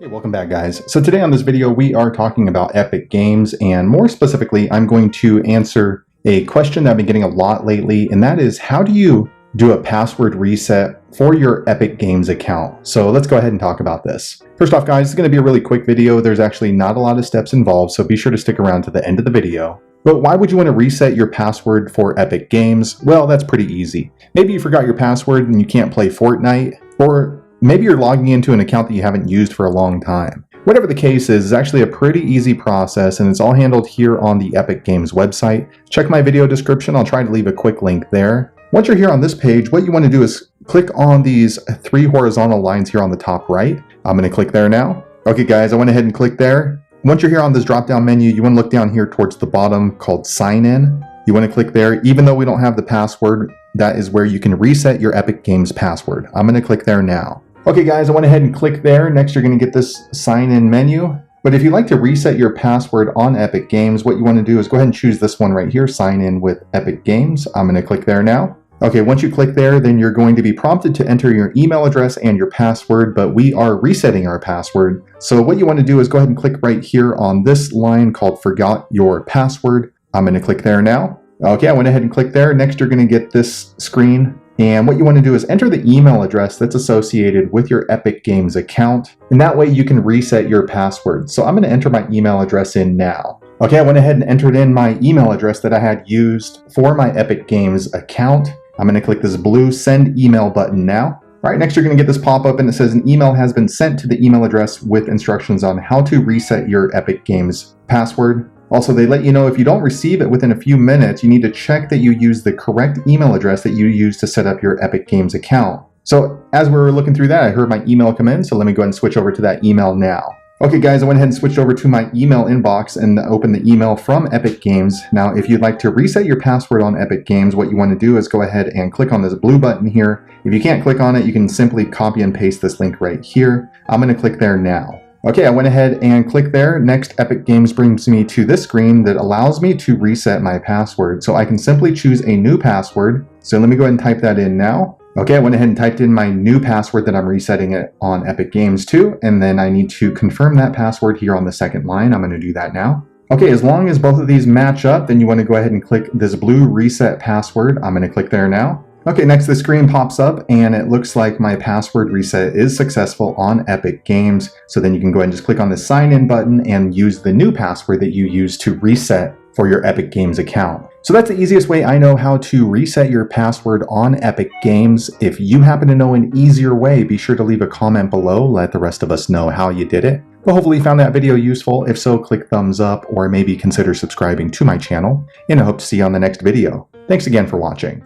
Hey, welcome back guys. So today on this video we are talking about Epic Games, and more specifically I'm going to answer a question that I've been getting a lot lately, and that is, how do you do a password reset for your Epic Games account? So let's go ahead and talk about this. First off guys, it's going to be a really quick video. There's actually not a lot of steps involved, so be sure to stick around to the end of the video. But why would you want to reset your password for Epic Games? Well, that's pretty easy. Maybe you forgot your password and you can't play Fortnite, or maybe you're logging into an account that you haven't used for a long time. Whatever the case is, it's actually a pretty easy process, and it's all handled here on the Epic Games website. Check my video description, I'll try to leave a quick link there. Once you're here on this page, what you want to do is click on these three horizontal lines here on the top right. I'm going to click there now. Okay guys, I went ahead and clicked there. Once you're here on this drop down menu, you want to look down here towards the bottom called Sign In. You want to click there. Even though we don't have the password, that is where you can reset your Epic Games password. I'm going to click there now. Okay guys, I went ahead and click there. Next you're going to get this sign in menu. But if you'd like to reset your password on Epic Games, what you want to do is go ahead and choose this one right here, sign in with Epic Games. I'm going to click there now. Okay, once you click there, then you're going to be prompted to enter your email address and your password, but we are resetting our password. So what you want to do is go ahead and click right here on this line called Forgot Your Password. I'm going to click there now. Okay, I went ahead and clicked there. Next you're going to get this screen. And what you want to do is enter the email address that's associated with your Epic Games account. And that way you can reset your password. So I'm going to enter my email address in now. Okay, I went ahead and entered in my email address that I had used for my Epic Games account. I'm going to click this blue send email button now. All right, next you're going to get this pop-up and it says an email has been sent to the email address with instructions on how to reset your Epic Games password. Also, they let you know if you don't receive it within a few minutes, you need to check that you use the correct email address that you used to set up your Epic Games account. So as we were looking through that, I heard my email come in, so let me go ahead and switch over to that email now. Okay guys, I went ahead and switched over to my email inbox and opened the email from Epic Games. Now, if you'd like to reset your password on Epic Games, what you want to do is go ahead and click on this blue button here. If you can't click on it, you can simply copy and paste this link right here. I'm going to click there now. Okay, I went ahead and clicked there. Next, Epic Games brings me to this screen that allows me to reset my password. So I can simply choose a new password. So let me go ahead and type that in now. Okay, I went ahead and typed in my new password that I'm resetting it on Epic Games too. And then I need to confirm that password here on the second line. I'm going to do that now. Okay, as long as both of these match up, then you want to go ahead and click this blue reset password. I'm going to click there now. Okay, next the screen pops up and it looks like my password reset is successful on Epic Games. So then you can go ahead and just click on the sign in button and use the new password that you used to reset for your Epic Games account. So that's the easiest way I know how to reset your password on Epic Games. If you happen to know an easier way, be sure to leave a comment below. Let the rest of us know how you did it. But hopefully you found that video useful. If so, click thumbs up or maybe consider subscribing to my channel. And I hope to see you on the next video. Thanks again for watching.